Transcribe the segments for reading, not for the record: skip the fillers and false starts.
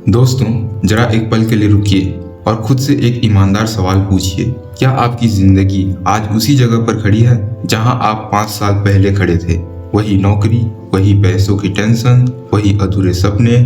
दोस्तों, जरा एक पल के लिए रुकिए और खुद से एक ईमानदार सवाल पूछिए। क्या आपकी जिंदगी आज उसी जगह पर खड़ी है जहां आप 5 साल पहले खड़े थे? वही नौकरी, वही पैसों की टेंशन, वही अधूरे सपने,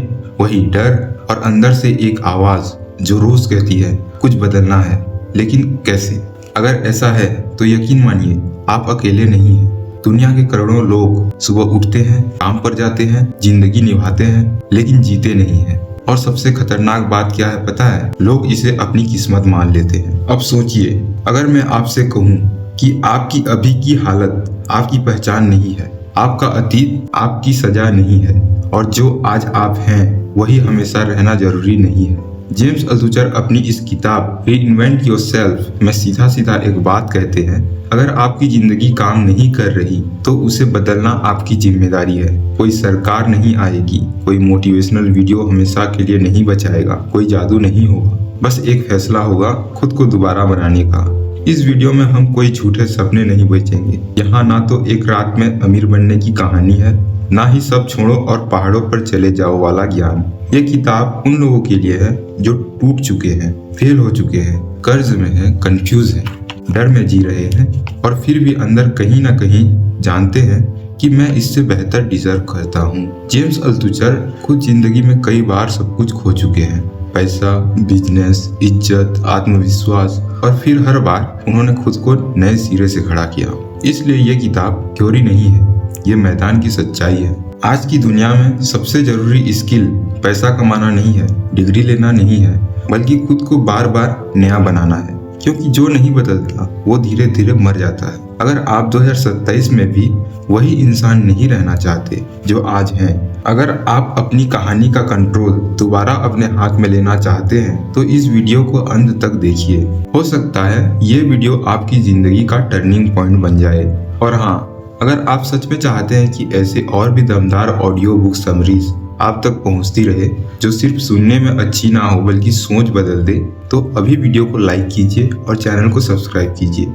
वही डर और अंदर से एक आवाज जो रोज कहती है कुछ बदलना है, लेकिन कैसे? अगर ऐसा है तो यकीन मानिए आप अकेले नहीं हैं। दुनिया के करोड़ों लोग सुबह उठते हैं, काम पर जाते हैं, जिंदगी निभाते हैं, लेकिन जीते नहीं हैं। और सबसे खतरनाक बात क्या है पता है? लोग इसे अपनी किस्मत मान लेते हैं। अब सोचिए, अगर मैं आपसे कहूँ कि आपकी अभी की हालत आपकी पहचान नहीं है, आपका अतीत आपकी सजा नहीं है, और जो आज आप हैं वही हमेशा रहना जरूरी नहीं है। जेम्स अल्थुचर अपनी इस किताब रीइन्वेंट योरसेल्फ में सीधा सीधा एक बात कहते हैं, अगर आपकी जिंदगी काम नहीं कर रही तो उसे बदलना आपकी जिम्मेदारी है। कोई सरकार नहीं आएगी, कोई मोटिवेशनल वीडियो हमेशा के लिए नहीं बचाएगा, कोई जादू नहीं होगा, बस एक फैसला होगा खुद को दोबारा बनाने का। इस वीडियो में हम कोई झूठे सपने नहीं बेचेंगे। यहाँ ना तो एक रात में अमीर बनने की कहानी है, ना ही सब छोड़ो और पहाड़ों पर चले जाओ वाला ज्ञान। ये किताब उन लोगों के लिए है जो टूट चुके हैं, फेल हो चुके हैं, कर्ज में हैं, कंफ्यूज हैं, डर में जी रहे हैं और फिर भी अंदर कहीं ना कहीं जानते हैं कि मैं इससे बेहतर डिजर्व करता हूँ। जेम्स अल्थुचर खुद जिंदगी में कई बार सब कुछ खो चुके हैं, पैसा, बिजनेस, इज्जत, आत्मविश्वास, और फिर हर बार उन्होंने खुद को नए सिरे से खड़ा किया। इसलिए ये किताब थ्योरी नहीं है, ये मैदान की सच्चाई है। आज की दुनिया में सबसे जरूरी स्किल पैसा कमाना नहीं है, डिग्री लेना नहीं है, बल्कि खुद को बार बार नया बनाना है, क्योंकि जो नहीं बदलता वो धीरे धीरे मर जाता है। अगर आप 2027 में भी वही इंसान नहीं रहना चाहते जो आज हैं, अगर आप अपनी कहानी का कंट्रोल दोबारा अपने हाथ में लेना चाहते हैं, तो इस वीडियो को अंत तक देखिए। हो सकता है ये वीडियो आपकी जिंदगी का टर्निंग पॉइंट बन जाए। और हाँ, अगर आप सच में चाहते हैं कि ऐसे और भी दमदार ऑडियो बुक समरीज आप तक पहुंचती रहे, जो सिर्फ सुनने में अच्छी ना हो बल्कि सोच बदल दे, तो अभी वीडियो को लाइक कीजिए और चैनल को सब्सक्राइब कीजिए।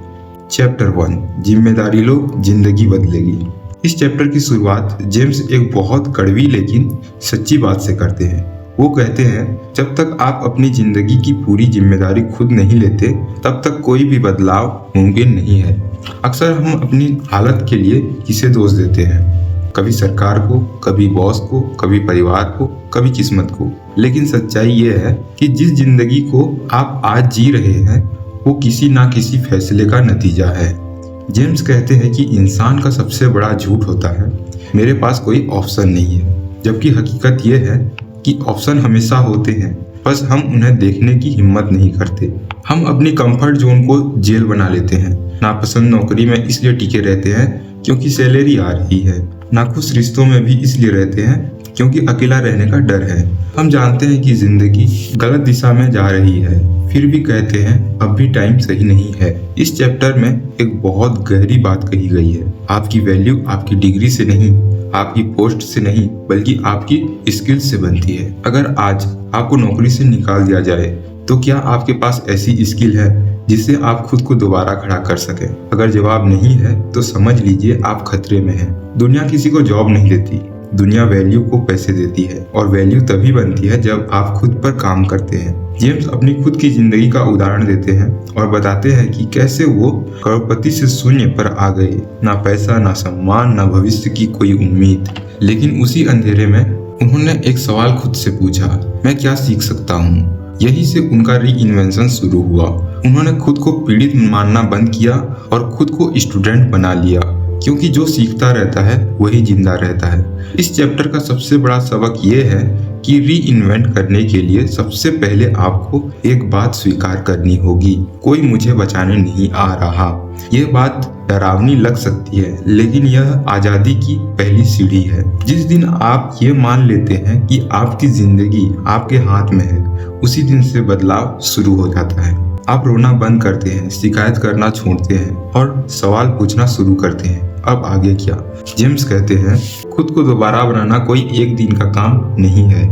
चैप्टर 1, जिम्मेदारी लो, जिंदगी बदलेगी। इस चैप्टर की शुरुआत जेम्स एक बहुत कड़वी लेकिन सच्ची बात से करते हैं। वो कहते हैं, जब तक आप अपनी जिंदगी की पूरी जिम्मेदारी खुद नहीं लेते, तब तक कोई भी बदलाव मुमकिन नहीं है। अक्सर हम अपनी हालत के लिए किसे दोष देते हैं, कभी सरकार को, कभी बॉस को, कभी परिवार को, कभी किस्मत को। लेकिन सच्चाई ये है कि जिस जिंदगी को आप आज जी रहे हैं वो किसी ना किसी फैसले का नतीजा है। जेम्स कहते हैं कि इंसान का सबसे बड़ा झूठ होता है, मेरे पास कोई ऑप्शन नहीं है, जबकि हकीकत ये है कि ऑप्शन हमेशा होते हैं, बस हम उन्हें देखने की हिम्मत नहीं करते। हम अपनी कंफर्ट जोन को जेल बना लेते हैं, नापसंद नौकरी में इसलिए टिके रहते हैं क्योंकि सैलरी आ रही है, नाखुश रिश्तों में भी इसलिए रहते हैं क्योंकि अकेला रहने का डर है। हम जानते हैं कि जिंदगी गलत दिशा में जा रही है, फिर भी कहते हैं अब भी टाइम सही नहीं है। इस चैप्टर में एक बहुत गहरी बात कही गई है, आपकी वैल्यू आपकी डिग्री से नहीं, आपकी पोस्ट से नहीं, बल्कि आपकी स्किल्स से बनती है। अगर आज आपको नौकरी से निकाल दिया जाए तो क्या आपके पास ऐसी स्किल है जिससे आप खुद को दोबारा खड़ा कर सकें? अगर जवाब नहीं है तो समझ लीजिए आप खतरे में हैं। दुनिया किसी को जॉब नहीं देती, दुनिया वैल्यू को पैसे देती है, और वैल्यू तभी बनती है जब आप खुद पर काम करते हैं। जेम्स अपनी खुद की जिंदगी का उदाहरण देते हैं और बताते हैं कि कैसे वो करोड़पति से शून्य पर आ गए, ना पैसा, ना सम्मान, ना भविष्य की कोई उम्मीद। लेकिन उसी अंधेरे में उन्होंने एक सवाल खुद से पूछा, मैं क्या सीख सकता हूँ? यही से उनका री इन्वेंशन शुरू हुआ। उन्होंने खुद को पीड़ित मानना बंद किया और खुद को स्टूडेंट बना लिया, क्योंकि जो सीखता रहता है वही जिंदा रहता है। इस चैप्टर का सबसे बड़ा सबक ये है कि री इन्वेंट करने के लिए सबसे पहले आपको एक बात स्वीकार करनी होगी, कोई मुझे बचाने नहीं आ रहा। ये बात डरावनी लग सकती है, लेकिन यह आजादी की पहली सीढ़ी है। जिस दिन आप ये मान लेते हैं कि आपकी जिंदगी आपके हाथ में है, उसी दिन से बदलाव शुरू हो जाता है। आप रोना बंद करते हैं, शिकायत करना छोड़ते हैं और सवाल पूछना शुरू करते हैं, अब आगे क्या? जेम्स कहते हैं, खुद को दोबारा बनाना कोई एक दिन का काम नहीं है,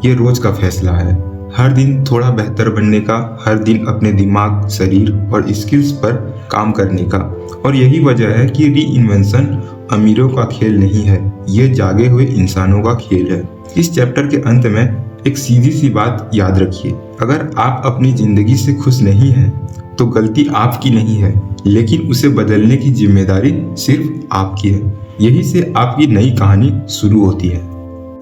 ये रोज का फैसला है। हर दिन थोड़ा बेहतर बनने का, हर दिन अपने दिमाग, शरीर और स्किल्स पर काम करने का। और यही वजह है कि री इन्वेंशन अमीरों का खेल नहीं है, ये जागे हुए इंसानों का खेल है। इस चैप्टर के अंत में एक सीधी सी बात याद रखिए, अगर आप अपनी जिंदगी से खुश नहीं हैं तो गलती आपकी नहीं है, लेकिन उसे बदलने की जिम्मेदारी सिर्फ आपकी है। यही से आपकी नई कहानी शुरू होती है।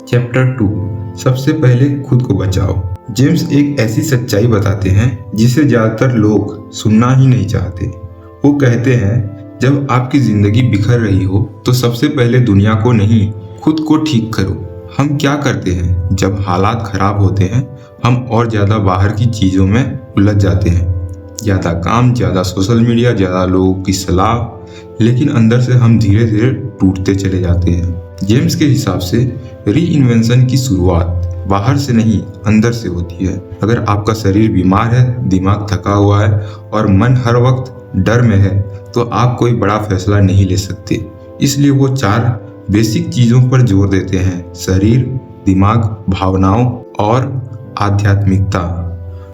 चैप्टर 2, सबसे पहले खुद को बचाओ। जेम्स एक ऐसी सच्चाई बताते हैं जिसे ज्यादातर लोग सुनना ही नहीं चाहते। वो कहते हैं, जब आपकी जिंदगी बिखर रही हो तो सबसे पहले दुनिया को नहीं, खुद को ठीक करो। हम क्या करते हैं जब हालात खराब होते हैं? हम और ज्यादा बाहर की चीजों में उलझ जाते हैं, ज्यादा काम, ज्यादा सोशल मीडिया, ज्यादा लोगों की सलाह, लेकिन अंदर से हम धीरे धीरे टूटते चले जाते हैं। जेम्स के हिसाब से री इन्वेंशन की शुरुआत बाहर से नहीं, अंदर से होती है। अगर आपका शरीर बीमार है, दिमाग थका हुआ है और मन हर वक्त डर में है तो आप कोई बड़ा फैसला नहीं ले सकते। इसलिए वो 4 बेसिक चीजों पर जोर देते हैं: शरीर, दिमाग, भावनाओं और आध्यात्मिकता।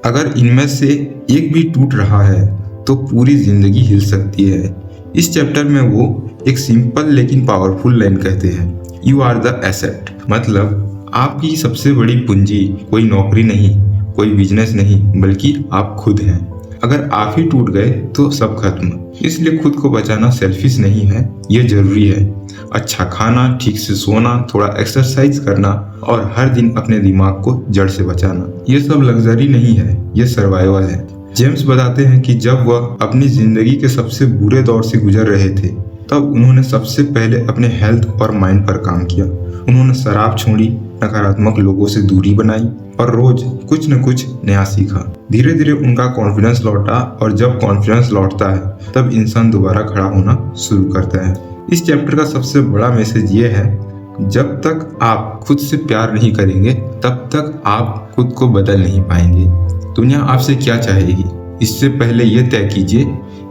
अगर इनमें से एक भी टूट रहा है तो पूरी जिंदगी हिल सकती है। इस चैप्टर में वो एक सिंपल लेकिन पावरफुल लाइन कहते हैं, यू आर द एसेट। मतलब आपकी सबसे बड़ी पूंजी कोई नौकरी नहीं, कोई बिजनेस नहीं, बल्कि आप खुद हैं। अगर आप ही टूट गए तो सब खत्म। इसलिए खुद को बचाना सेल्फिश नहीं है, ये जरूरी है। अच्छा खाना, ठीक से सोना, थोड़ा एक्सरसाइज करना और हर दिन अपने दिमाग को जड़ से बचाना, ये सब लग्जरी नहीं है, ये सर्वाइवल है। जेम्स बताते हैं कि जब वह अपनी जिंदगी के सबसे बुरे दौर से गुजर रहे थे तब उन्होंने सबसे पहले अपने हेल्थ और माइंड पर काम किया। उन्होंने शराब छोड़ी, नकारात्मक लोगों से दूरी बनाई और रोज कुछ न कुछ नया सीखा। धीरे धीरे उनका कॉन्फिडेंस लौटा और जब कॉन्फिडेंस लौटता है तब इंसान दोबारा खड़ा होना शुरू करता है। इस चैप्टर का सबसे बड़ा मैसेज ये है, जब तक आप खुद से प्यार नहीं करेंगे तब तक आप खुद को बदल नहीं पाएंगे। दुनिया आपसे क्या चाहेगी, इससे पहले ये तय कीजिए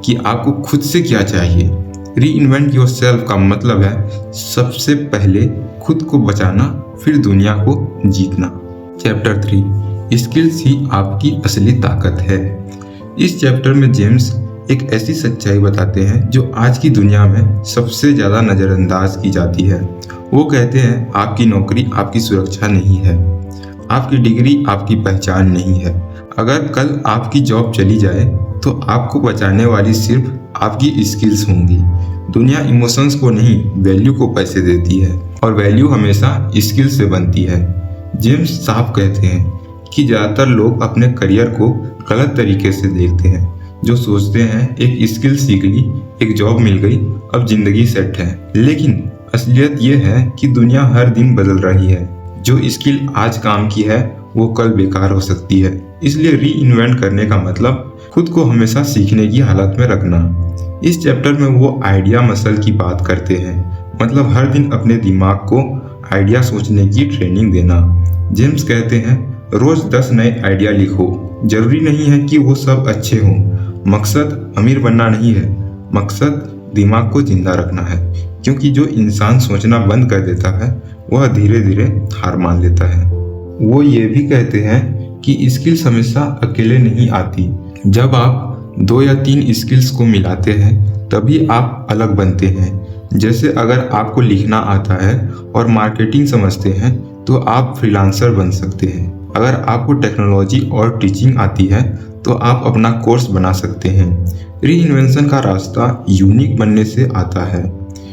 कि आपको खुद से क्या चाहिए। री इन्वेंट योर सेल्फ का मतलब है सबसे पहले खुद को बचाना, फिर दुनिया को जीतना। चैप्टर 3, स्किल्स ही आपकी असली ताकत है। इस चैप्टर में जेम्स एक ऐसी सच्चाई बताते हैं जो आज की दुनिया में सबसे ज्यादा नजरअंदाज की जाती है। वो कहते हैं, आपकी नौकरी आपकी सुरक्षा नहीं है, आपकी डिग्री आपकी पहचान नहीं है। अगर कल आपकी जॉब चली जाए तो आपको बचाने वाली सिर्फ आपकी स्किल्स होंगी। दुनिया इमोशंस को नहीं, वैल्यू को पैसे देती है और वैल्यू हमेशा स्किल से बनती है। जेम्स साफ कहते हैं कि ज्यादातर लोग अपने करियर को गलत तरीके से देखते हैं, जो सोचते हैं एक स्किल सीख ली, एक जॉब मिल गई, अब जिंदगी सेट है। लेकिन असलियत ये है कि दुनिया हर दिन बदल रही है। जो स्किल आज काम की है वो कल बेकार हो सकती है। इसलिए री इन्वेंट करने का मतलब खुद को हमेशा सीखने की हालत में रखना। इस चैप्टर में वो आइडिया मसल की बात करते हैं, मतलब हर दिन अपने दिमाग को आइडिया सोचने की ट्रेनिंग देना। जेम्स कहते हैं, रोज 10 नए आइडिया लिखो। जरूरी नहीं है कि वो सब अच्छे हों। मकसद अमीर बनना नहीं है, मकसद दिमाग को जिंदा रखना है, क्योंकि जो इंसान सोचना बंद कर देता है वह धीरे धीरे हार मान लेता है। वो ये भी कहते हैं कि स्किल्स हमेशा अकेले नहीं आती। जब आप 2 या 3 स्किल्स को मिलाते हैं तभी आप अलग बनते हैं। जैसे अगर आपको लिखना आता है और मार्केटिंग समझते हैं तो आप फ्रीलांसर बन सकते हैं। अगर आपको टेक्नोलॉजी और टीचिंग आती है तो आप अपना कोर्स बना सकते हैं। री इन्वेंशन का रास्ता यूनिक बनने से आता है,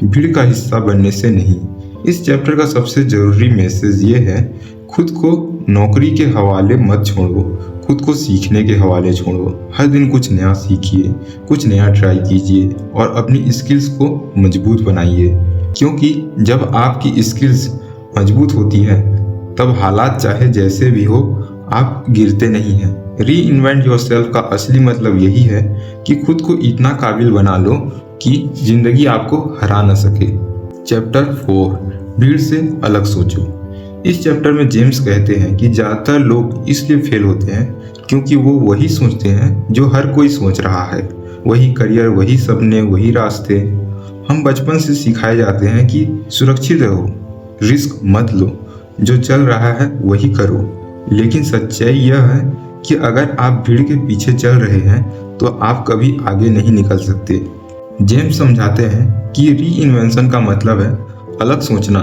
भीड़ का हिस्सा बनने से नहीं। इस चैप्टर का सबसे जरूरी मैसेज ये है, खुद को नौकरी के हवाले मत छोड़ो, खुद को सीखने के हवाले छोड़ो। हर दिन कुछ नया सीखिए, कुछ नया ट्राई कीजिए और अपनी स्किल्स को मजबूत बनाइए, क्योंकि जब आपकी स्किल्स मजबूत होती है तब हालात चाहे जैसे भी हो आप गिरते नहीं हैं। री इन्वेंट योरसेल्फ का असली मतलब यही है कि खुद को इतना काबिल बना लो कि जिंदगी आपको हरा न सके। चैप्टर 4, भीड़ से अलग सोचो। इस चैप्टर में जेम्स कहते हैं कि ज़्यादातर लोग इसलिए फेल होते हैं क्योंकि वो वही सोचते हैं जो हर कोई सोच रहा है, वही करियर, वही सपने, वही रास्ते। हम बचपन से सिखाए जाते हैं कि सुरक्षित रहो, रिस्क मत लो, जो चल रहा है वही करो। लेकिन सच्चाई यह है कि अगर आप भीड़ के पीछे चल रहे हैं तो आप कभी आगे नहीं निकल सकते। जेम्स समझाते हैं कि री इन्वेंशन का मतलब है अलग सोचना,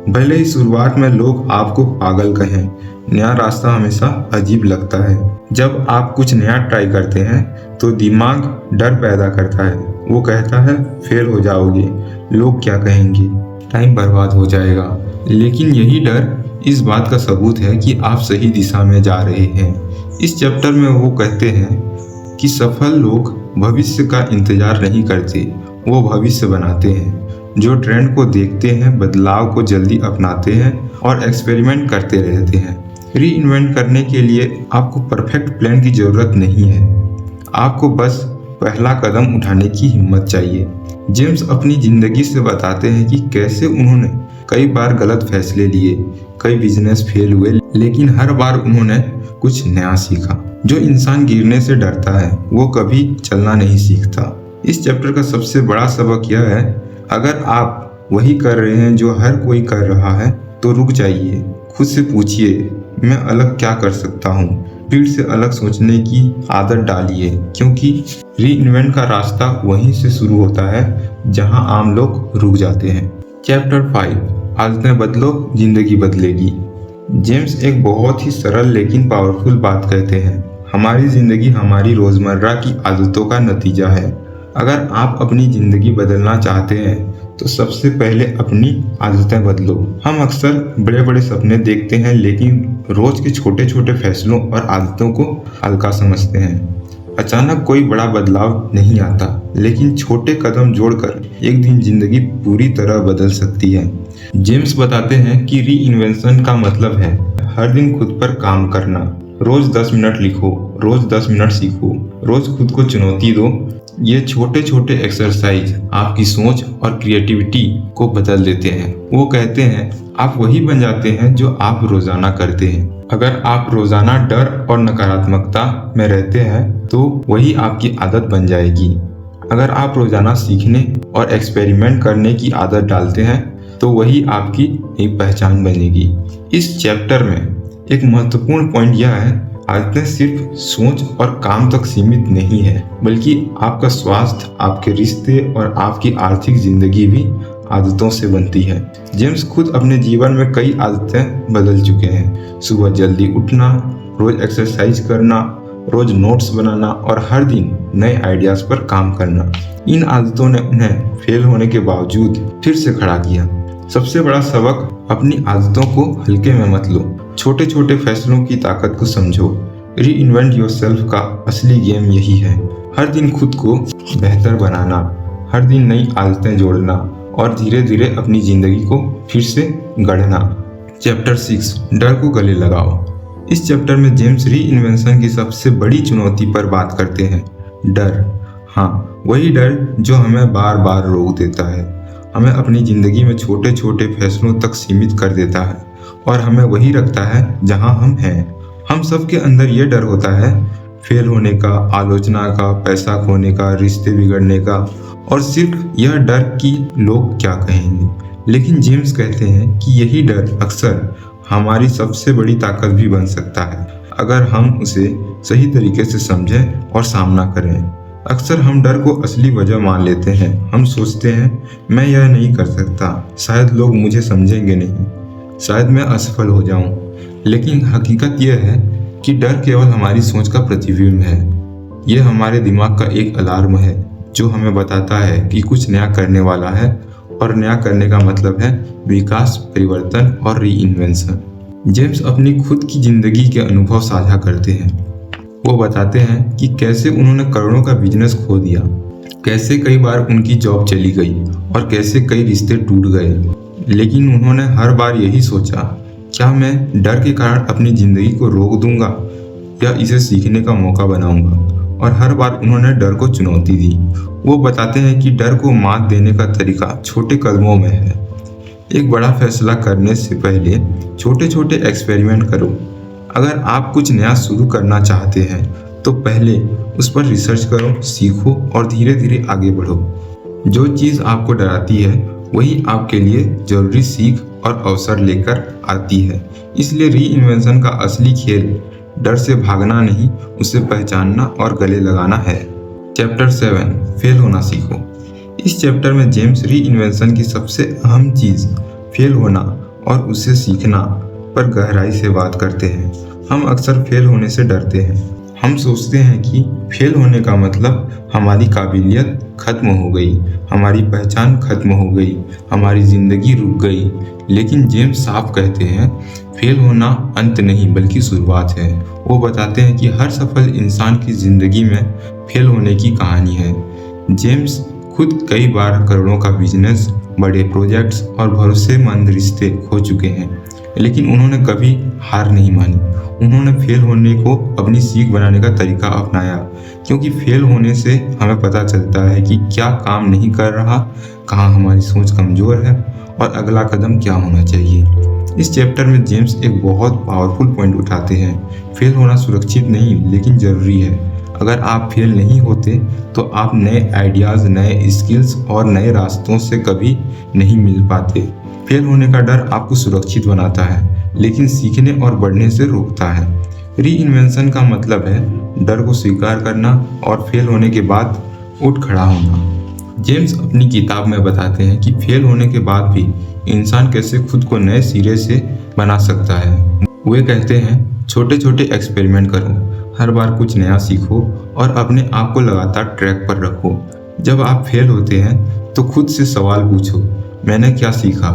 भले ही शुरुआत में लोग आपको पागल कहें, नया रास्ता हमेशा अजीब लगता है। जब आप कुछ नया ट्राई करते हैं तो दिमाग डर पैदा करता है। वो कहता है फेल हो जाओगे, लोग क्या कहेंगे, टाइम बर्बाद हो जाएगा। लेकिन यही डर इस बात का सबूत है कि आप सही दिशा में जा रहे हैं। इस चैप्टर में वो कहते हैं कि सफल लोग भविष्य का इंतजार नहीं करते, वो भविष्य बनाते हैं। जो ट्रेंड को देखते हैं, बदलाव को जल्दी अपनाते हैं और एक्सपेरिमेंट करते रहते हैं। री इन्वेंट करने के लिए आपको परफेक्ट प्लान की ज़रूरत नहीं है, आपको बस पहला कदम उठाने की हिम्मत चाहिए। जेम्स अपनी ज़िंदगी से बताते हैं कि कैसे उन्होंने कई बार गलत फैसले लिए, कई बिजनेस फेल हुए, लेकिन हर बार उन्होंने कुछ नया सीखा। जो इंसान गिरने से डरता है वो कभी चलना नहीं सीखता। इस चैप्टर का सबसे बड़ा सबक यह है, अगर आप वही कर रहे हैं जो हर कोई कर रहा है तो रुक जाइए, खुद से पूछिए मैं अलग क्या कर सकता हूँ। भीड़ से अलग सोचने की आदत डालिए, क्योंकि री इन्वेंट का रास्ता वहीं से शुरू होता है जहां आम लोग रुक जाते हैं। चैप्टर 5, आदतें बदलो जिंदगी बदलेगी। जेम्स एक बहुत ही सरल लेकिन पावरफुल बात कहते हैं, हमारी जिंदगी हमारी रोजमर्रा की आदतों का नतीजा है। अगर आप अपनी ज़िंदगी बदलना चाहते हैं तो सबसे पहले अपनी आदतें बदलो। हम अक्सर बड़े बड़े सपने देखते हैं, लेकिन रोज़ के छोटे छोटे फैसलों और आदतों को हल्का समझते हैं। अचानक कोई बड़ा बदलाव नहीं आता, लेकिन छोटे कदम जोड़कर एक दिन ज़िंदगी पूरी तरह बदल सकती है। जेम्स बताते हैं कि री इन्वेंशन का मतलब है हर दिन खुद पर काम करना। रोज़ 10 मिनट लिखो, रोज़ 10 मिनट सीखो, रोज़ खुद को चुनौती दो। ये छोटे छोटे एक्सरसाइज आपकी सोच और क्रिएटिविटी को बदल देते हैं। वो कहते हैं आप वही बन जाते हैं जो आप रोजाना करते हैं। अगर आप रोजाना डर और नकारात्मकता में रहते हैं तो वही आपकी आदत बन जाएगी। अगर आप रोजाना सीखने और एक्सपेरिमेंट करने की आदत डालते हैं तो वही आपकी एक पहचान बनेगी। इस चैप्टर में एक महत्वपूर्ण पॉइंट यह है, आदतें सिर्फ सोच और काम तक सीमित नहीं है, बल्कि आपका स्वास्थ्य, आपके रिश्ते और आपकी आर्थिक जिंदगी भी आदतों से बनती है। जेम्स खुद अपने जीवन में कई आदतें बदल चुके हैं। सुबह जल्दी उठना, रोज एक्सरसाइज करना, रोज नोट्स बनाना और हर दिन नए आइडियाज पर काम करना। इन आदतों ने उन्हें फेल होने के बावजूद फिर से खड़ा किया। सबसे बड़ा सबक, अपनी आदतों को हल्के में मत लो। छोटे छोटे फैसलों की ताकत को समझो। री इन्वेंट योरसेल्फ का असली गेम यही है, हर दिन खुद को बेहतर बनाना, हर दिन नई आदतें जोड़ना और धीरे धीरे अपनी जिंदगी को फिर से गढ़ना। चैप्टर 6, डर को गले लगाओ। इस चैप्टर में जेम्स री इन्वेंशन की सबसे बड़ी चुनौती पर बात करते हैं, डर। हाँ, वही डर जो हमें बार बार रोक देता है, हमें अपनी जिंदगी में छोटे छोटे फैसलों तक सीमित कर देता है और हमें वही रखता है जहां हम हैं। हम सबके अंदर ये डर होता है, फेल होने का, आलोचना का, पैसा खोने का, रिश्ते बिगड़ने का, और सिर्फ यह डर कि लोग क्या कहेंगे। लेकिन जेम्स कहते हैं कि यही डर अक्सर हमारी सबसे बड़ी ताकत भी बन सकता है, अगर हम उसे सही तरीके से समझें और सामना करें। अक्सर हम डर को असली वजह मान लेते हैं। हम सोचते हैं मैं यह नहीं कर सकता, शायद लोग मुझे समझेंगे नहीं, शायद मैं असफल हो जाऊं। लेकिन हकीकत यह है कि डर केवल हमारी सोच का प्रतिबिंब है। यह हमारे दिमाग का एक अलार्म है जो हमें बताता है कि कुछ नया करने वाला है, और नया करने का मतलब है विकास, परिवर्तन और री इन्वेंशन। जेम्स अपनी खुद की जिंदगी के अनुभव साझा करते हैं। वो बताते हैं कि कैसे उन्होंने करोड़ों का बिजनेस खो दिया, कैसे कई बार उनकी जॉब चली गई और कैसे कई रिश्ते टूट गए। लेकिन उन्होंने हर बार यही सोचा, क्या मैं डर के कारण अपनी ज़िंदगी को रोक दूंगा या इसे सीखने का मौका बनाऊंगा। और हर बार उन्होंने डर को चुनौती दी। वो बताते हैं कि डर को मात देने का तरीका छोटे कदमों में है। एक बड़ा फैसला करने से पहले छोटे छोटे एक्सपेरिमेंट करो। अगर आप कुछ नया शुरू करना चाहते हैं तो पहले उस पर रिसर्च करो, सीखो और धीरे धीरे आगे बढ़ो। जो चीज़ आपको डराती है वही आपके लिए जरूरी सीख और अवसर लेकर आती है। इसलिए री इन्वेंशन का असली खेल डर से भागना नहीं, उसे पहचानना और गले लगाना है। चैप्टर 7, फेल होना सीखो। इस चैप्टर में जेम्स री इन्वेंशन की सबसे अहम चीज़ फेल होना और उसे सीखना पर गहराई से बात करते हैं। हम अक्सर फेल होने से डरते हैं। हम सोचते हैं कि फेल होने का मतलब हमारी काबिलियत खत्म हो गई, हमारी पहचान खत्म हो गई, हमारी ज़िंदगी रुक गई। लेकिन जेम्स साफ कहते हैं, फेल होना अंत नहीं बल्कि शुरुआत है। वो बताते हैं कि हर सफल इंसान की ज़िंदगी में फेल होने की कहानी है। जेम्स खुद कई बार करोड़ों का बिजनेस, बड़े प्रोजेक्ट्स और भरोसेमंद रिश्ते खो चुके हैं, लेकिन उन्होंने कभी हार नहीं मानी। उन्होंने फेल होने को अपनी सीख बनाने का तरीका अपनाया, क्योंकि फेल होने से हमें पता चलता है कि क्या काम नहीं कर रहा, कहाँ हमारी सोच कमज़ोर है और अगला कदम क्या होना चाहिए। इस चैप्टर में जेम्स एक बहुत पावरफुल पॉइंट उठाते हैं। फेल होना सुरक्षित नहीं लेकिन ज़रूरी है। अगर आप फेल नहीं होते तो आप नए आइडियाज़, नए स्किल्स और नए रास्तों से कभी नहीं मिल पाते। फेल होने का डर आपको सुरक्षित बनाता है लेकिन सीखने और बढ़ने से रोकता है। री इन्वेंशन का मतलब है डर को स्वीकार करना और फेल होने के बाद उठ खड़ा होना। जेम्स अपनी किताब में बताते हैं कि फेल होने के बाद भी इंसान कैसे खुद को नए सिरे से बना सकता है। वे कहते हैं, छोटे छोटे एक्सपेरिमेंट करो, हर बार कुछ नया सीखो और अपने आप को लगातार ट्रैक पर रखो। जब आप फेल होते हैं तो खुद से सवाल पूछो, मैंने क्या सीखा,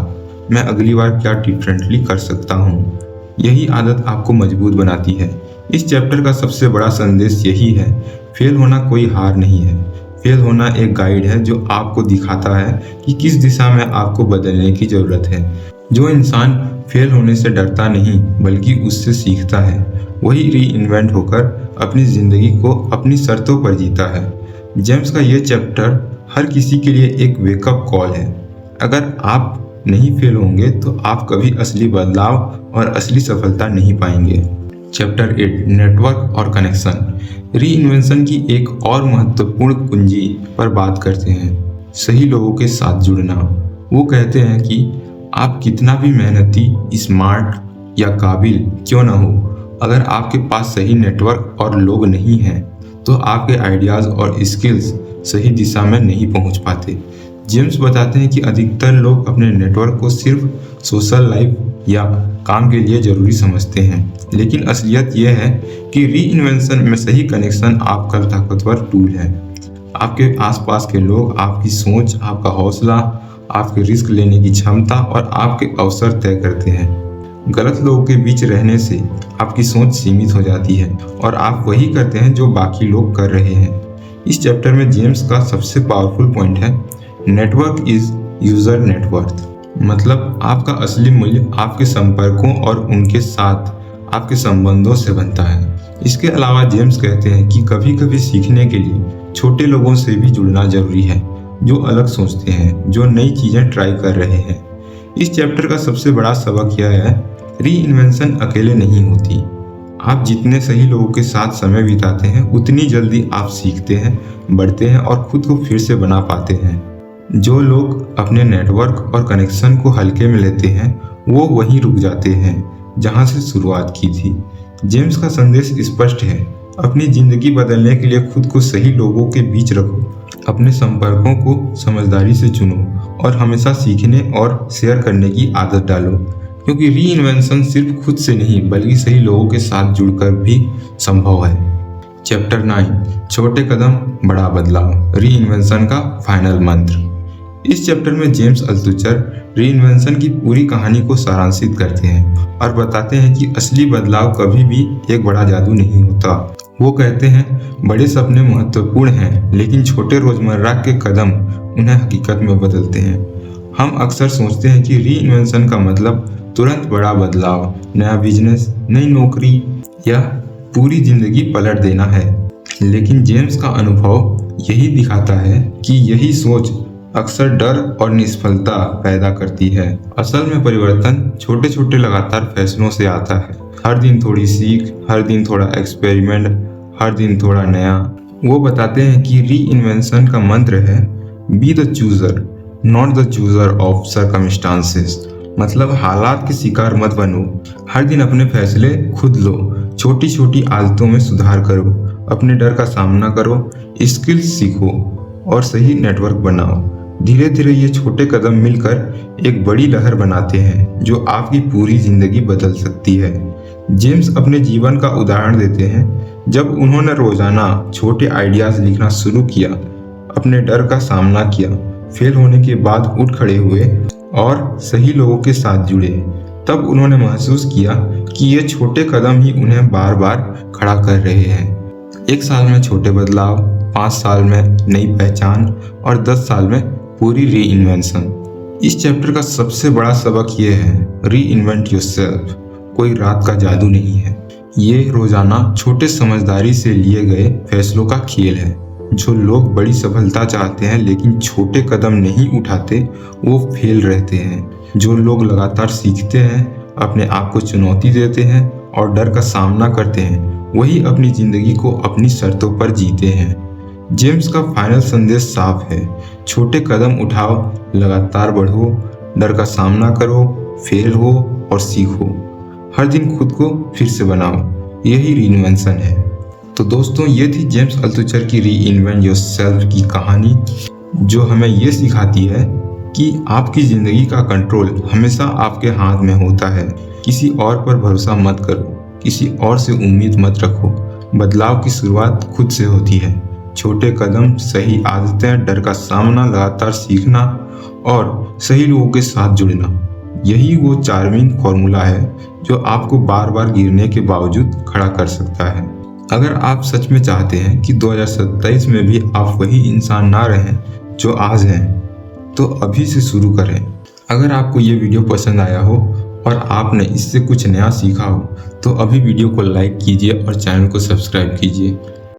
मैं अगली बार क्या डिफरेंटली कर सकता हूँ। यही आदत आपको मजबूत बनाती है। इस चैप्टर का सबसे बड़ा संदेश यही है, फेल होना कोई हार नहीं है। फेल होना एक गाइड है जो आपको दिखाता है कि किस दिशा में आपको बदलने की ज़रूरत है। जो इंसान फेल होने से डरता नहीं बल्कि उससे सीखता है, वही री इन्वेंट होकर अपनी ज़िंदगी को अपनी शर्तों पर जीता है। जेम्स का ये चैप्टर हर किसी के लिए एक वेकअप कॉल है। अगर आप नहीं फेल होंगे तो आप कभी असली बदलाव और असली सफलता नहीं पाएंगे। चैप्टर 8, नेटवर्क और कनेक्शन। री इन्वेंशन की एक और महत्वपूर्ण कुंजी पर बात करते हैं, सही लोगों के साथ जुड़ना। वो कहते हैं कि आप कितना भी मेहनती, स्मार्ट या काबिल क्यों ना हो, अगर आपके पास सही नेटवर्क और लोग नहीं हैं तो आपके आइडियाज़ और स्किल्स सही दिशा में नहीं पहुंच पाते। जेम्स बताते हैं कि अधिकतर लोग अपने नेटवर्क को सिर्फ सोशल लाइफ या काम के लिए ज़रूरी समझते हैं, लेकिन असलियत यह है कि री इन्वेंशन में सही कनेक्शन आपका ताकतवर टूल है। आपके आसपास के लोग आपकी सोच, आपका हौसला, आपके रिस्क लेने की क्षमता और आपके अवसर तय करते हैं। गलत लोगों के बीच रहने से आपकी सोच सीमित हो जाती है और आप वही करते हैं जो बाकी लोग कर रहे हैं। इस चैप्टर में जेम्स का सबसे पावरफुल पॉइंट है, नेटवर्क इज यूजर नेटवर्थ। मतलब आपका असली मूल्य आपके संपर्कों और उनके साथ आपके संबंधों से बनता है। इसके अलावा जेम्स कहते हैं कि कभी कभी सीखने के लिए छोटे लोगों से भी जुड़ना जरूरी है, जो अलग सोचते हैं, जो नई चीज़ें ट्राई कर रहे हैं। इस चैप्टर का सबसे बड़ा सबक यह है, री इन्वेंशन अकेले नहीं होती। आप जितने सही लोगों के साथ समय बिताते हैं उतनी जल्दी आप सीखते हैं, बढ़ते हैं और खुद को फिर से बना पाते हैं। जो लोग अपने नेटवर्क और कनेक्शन को हल्के में लेते हैं वो वहीं रुक जाते हैं जहां से शुरुआत की थी। जेम्स का संदेश स्पष्ट है, अपनी ज़िंदगी बदलने के लिए खुद को सही लोगों के बीच रखो, अपने संपर्कों को समझदारी से चुनो और हमेशा सीखने और शेयर करने की आदत डालो, क्योंकि री इन्वेंशन सिर्फ खुद से नहीं बल्कि सही लोगों के साथ जुड़कर भी संभव है। चैप्टर 9, छोटे कदम बड़ा बदलाव, री इन्वेंशन का फाइनल मंत्र। इस चैप्टर में जेम्स अल्तुचर री इन्वेंशन की पूरी कहानी को सारांशित करते हैं और बताते हैं कि असली बदलाव कभी भी एक बड़ा जादू नहीं होता। वो कहते हैं, बड़े सपने महत्वपूर्ण हैं लेकिन छोटे रोजमर्रा के कदम उन्हें हकीकत में बदलते हैं। हम अक्सर सोचते हैं कि री इन्वेंशन का मतलब तुरंत बड़ा बदलाव, नया बिजनेस, नई नौकरी या पूरी जिंदगी पलट देना है, लेकिन जेम्स का अनुभव यही दिखाता है कि यही सोच अक्सर डर और निष्फलता पैदा करती है। असल में परिवर्तन छोटे छोटे लगातार फैसलों से आता है। हर दिन थोड़ी सीख, हर दिन थोड़ा एक्सपेरिमेंट, हर दिन थोड़ा नया। वो बताते हैं कि री इन्वेंशन का मंत्र है, be the chooser not the chooser of circumstances. मतलब हालात के शिकार मत बनो, हर दिन अपने फैसले खुद लो, छोटी छोटी आदतों में सुधार करो, अपने डर का सामना करो, स्किल्स सीखो और सही नेटवर्क बनाओ। धीरे धीरे ये छोटे कदम मिलकर एक बड़ी लहर बनाते हैं जो आपकी पूरी जिंदगी बदल सकती है। जेम्स अपने जीवन का उदाहरण देते हैं जब उन्होंने रोजाना छोटे आइडियाज लिखना शुरू किया, अपने डर का सामना किया, फेल होने के बाद उठ खड़े हुए और सही लोगों के साथ जुड़े। तब उन्होंने महसूस किया कि ये छोटे कदम ही उन्हें बार बार खड़ा कर रहे हैं। 1 साल में छोटे बदलाव, 5 साल में नई पहचान और 10 साल में पूरी री इन्वेंशन। इस चैप्टर का सबसे बड़ा सबक ये है, री इन्वेंट योरसेल्फ कोई रात का जादू नहीं है। ये रोजाना छोटे समझदारी से लिए गए फैसलों का खेल है। जो लोग बड़ी सफलता चाहते हैं लेकिन छोटे कदम नहीं उठाते, वो फेल रहते हैं। जो लोग लगातार सीखते हैं, अपने आप को चुनौती देते हैं और डर का सामना करते हैं, वही अपनी जिंदगी को अपनी शर्तों पर जीते हैं। जेम्स का फाइनल संदेश साफ है, छोटे कदम उठाओ, लगातार बढ़ो, डर का सामना करो, फेल हो और सीखो। हर दिन खुद को फिर से बनाओ, यही रीइन्वेंशन है। तो दोस्तों, ये थी जेम्स अल्तुचर की री इन्वेंट योरसेल्फ की कहानी, जो हमें ये सिखाती है कि आपकी ज़िंदगी का कंट्रोल हमेशा आपके हाथ में होता है। किसी और पर भरोसा मत करो, किसी और से उम्मीद मत रखो। बदलाव की शुरुआत खुद से होती है। छोटे कदम, सही आदतें, डर का सामना, लगातार सीखना और सही लोगों के साथ जुड़ना, यही वो चार्मिंग फॉर्मूला है जो आपको बार बार गिरने के बावजूद खड़ा कर सकता है। अगर आप सच में चाहते हैं कि 2027 में भी आप वही इंसान ना रहें जो आज हैं, तो अभी से शुरू करें। अगर आपको ये वीडियो पसंद आया हो और आपने इससे कुछ नया सीखा हो, तो अभी वीडियो को लाइक कीजिए और चैनल को सब्सक्राइब कीजिए।